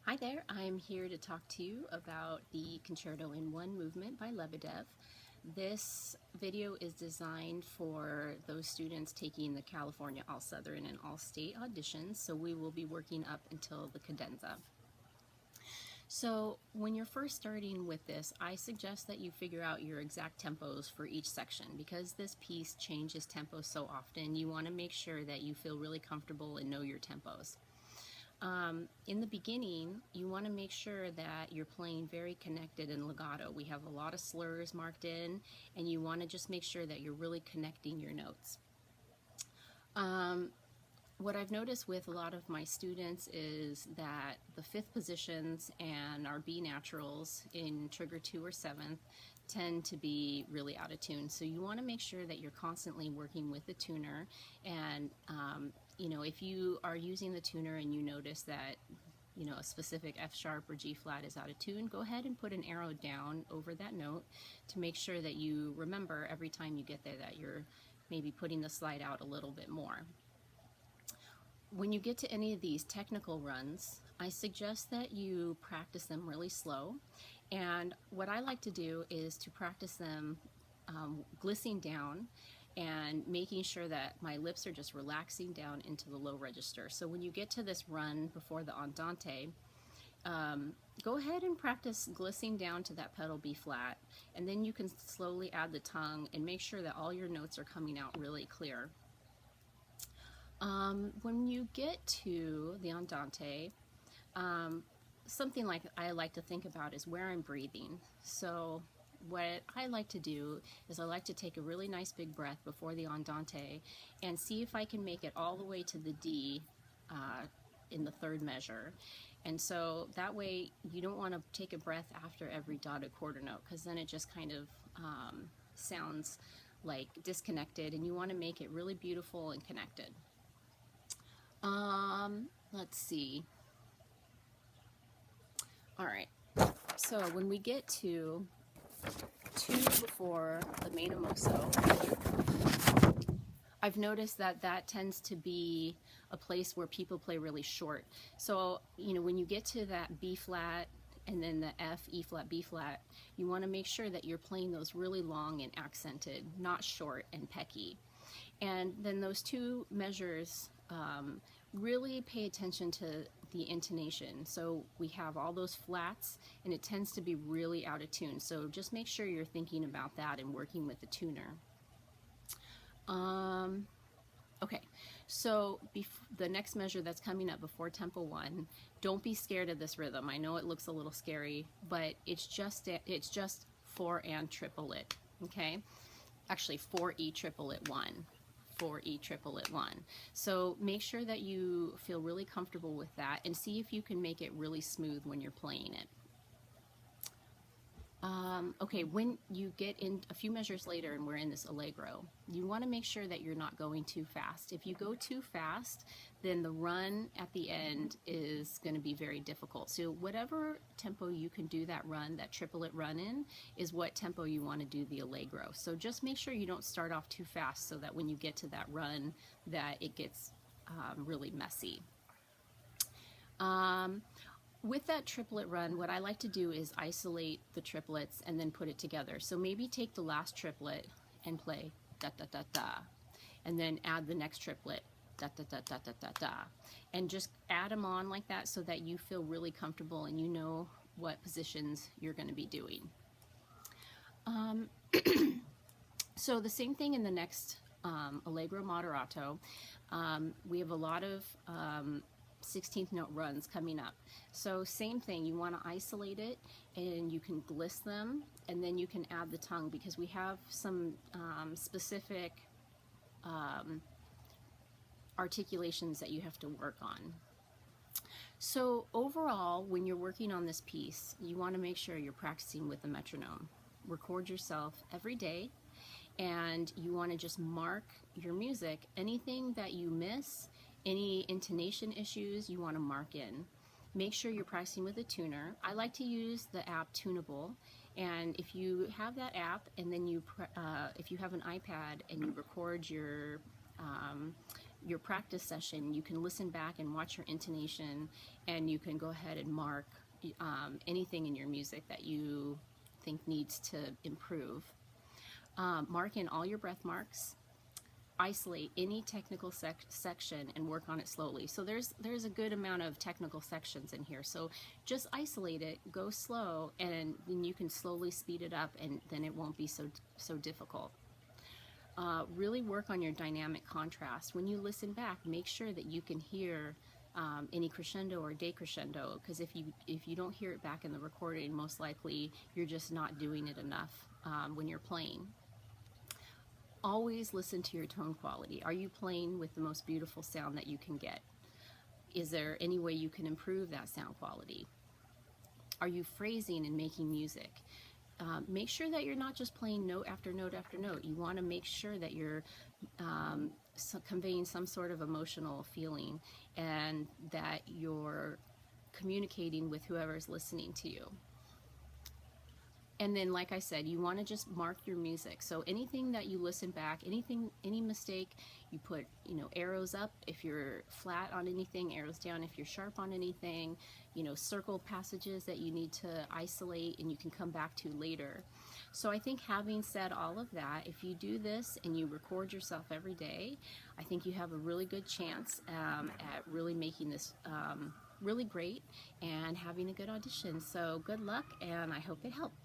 Hi there, I'm here to talk to you about the Concerto in One movement by Lebedev. This video is designed for those students taking the California All-Southern and All-State auditions, so we will be working up until the cadenza. So when you're first starting with this, I suggest that you figure out your exact tempos for each section. Because this piece changes tempos so often, you want to make sure that you feel really comfortable and know your tempos. In the beginning, you want to make sure that you're playing very connected and legato. We have a lot of slurs marked in, and you want to just make sure that you're really connecting your notes. What I've noticed with a lot of my students is that the fifth positions and our B naturals in trigger 2 or 7th tend to be really out of tune. So you want to make sure that you're constantly working with the tuner, and you know, if you are using the tuner and you notice that a specific F sharp or G flat is out of tune, go ahead and put an arrow down over that note to make sure that you remember every time you get there that you're maybe putting the slide out a little bit more. When you get to any of these technical runs, I suggest that you practice them really slow. And what I like to do is to practice them glissing down and making sure that my lips are just relaxing down into the low register. So when you get to this run before the andante, go ahead and practice glissing down to that pedal B flat, and then you can slowly add the tongue and make sure that all your notes are coming out really clear. When you get to the andante, something like I like to think about is where I'm breathing. So what I like to do is I like to take a really nice big breath before the andante and see if I can make it all the way to the D in the third measure. And so that way you don't want to take a breath after every dotted quarter note, because then it just kind of sounds like disconnected, and you want to make it really beautiful and connected. Let's see. All right, so when we get to 2 before the main emoso, I've noticed that that tends to be a place where people play really short. So, when you get to that B flat and then the F, E flat, B flat, you want to make sure that you're playing those really long and accented, not short and pecky. And then those 2 measures, really pay attention to the intonation. So we have all those flats, and it tends to be really out of tune. So just make sure you're thinking about that and working with the tuner. Okay, so the next measure that's coming up before tempo 1, don't be scared of this rhythm. I know it looks a little scary, but it's just 4 and triplet, okay? Actually 4E triplet 1. 4E triplet 1. So make sure that you feel really comfortable with that, and see if you can make it really smooth when you're playing it. Okay, when you get in a few measures later and we're in this allegro, you want to make sure that you're not going too fast. If you go too fast, then the run at the end is going to be very difficult. So whatever tempo you can do that run, that triplet run in, is what tempo you want to do the allegro. So just make sure you don't start off too fast so that when you get to that run that it gets really messy. With that triplet run, what I like to do is isolate the triplets and then put it together. So maybe take the last triplet and play da da da da, and then add the next triplet, da da da da da da da, and just add them on like that so that you feel really comfortable and you know what positions you're going to be doing. So the same thing in the next Allegro moderato. We have a lot of 16th note runs coming up. So same thing, you want to isolate it and you can list them, and then you can add the tongue because we have some specific articulations that you have to work on. So overall, when you're working on this piece, you want to make sure you're practicing with the metronome. Record yourself every day, and you want to just mark your music. Anything that you miss, any intonation issues, you want to mark in. Make sure you're practicing with a tuner. I like to use the app Tunable, and if you have that app and then if you have an iPad and you record your practice session, you can listen back and watch your intonation, and you can go ahead and mark anything in your music that you think needs to improve. Mark in all your breath marks, isolate any technical section and work on it slowly. So there's a good amount of technical sections in here, so just isolate it, go slow, and then you can slowly speed it up, and then it won't be so difficult. Really work on your dynamic contrast. When you listen back, make sure that you can hear any crescendo or decrescendo, because if you don't hear it back in the recording, most likely you're just not doing it enough when you're playing. Always listen to your tone quality. Are you playing with the most beautiful sound that you can get? Is there any way you can improve that sound quality? Are you phrasing and making music? Make sure that you're not just playing note after note after note. You want to make sure that you're conveying some sort of emotional feeling, and that you're communicating with whoever's listening to you. And then, like I said, you want to just mark your music. So anything that you listen back, any mistake, you put, arrows up if you're flat on anything, arrows down if you're sharp on anything, circle passages that you need to isolate and you can come back to later. So I think, having said all of that, if you do this and you record yourself every day, I think you have a really good chance at really making this really great and having a good audition. So good luck, and I hope it helped.